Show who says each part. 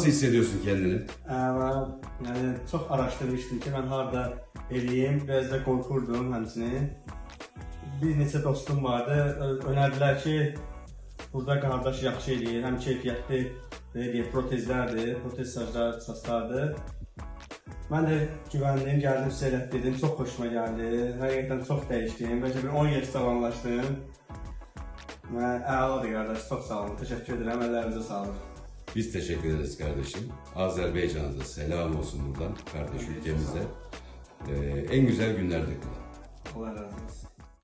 Speaker 1: nasıl hissediyorsun kendini?
Speaker 2: Yani çok araştırmıştım ki ben harda eləyim, biraz da korkurdum həmçinin. Bir neçə dostum vardı, önerdilər ki, burada qardaş yaxşı eləyir, həm keyfiyyətli protezlərdir, protez saçlardır. Mən də güvəndim, gəldim sizə dedim, çox xoşuma gəldi, həqiqətən çox dəyişdim, bəlkə bir 10 yaş cavanlaşdım. Əladır qardaş, çok sağ olun, teşekkür ederim, əllərinizə sağlıq.
Speaker 1: Biz teşekkür ederiz kardeşim. Azerbaycan'a da selam olsun buradan kardeş ülkemize. En güzel günlerde kullan.
Speaker 2: Allah razı olsun.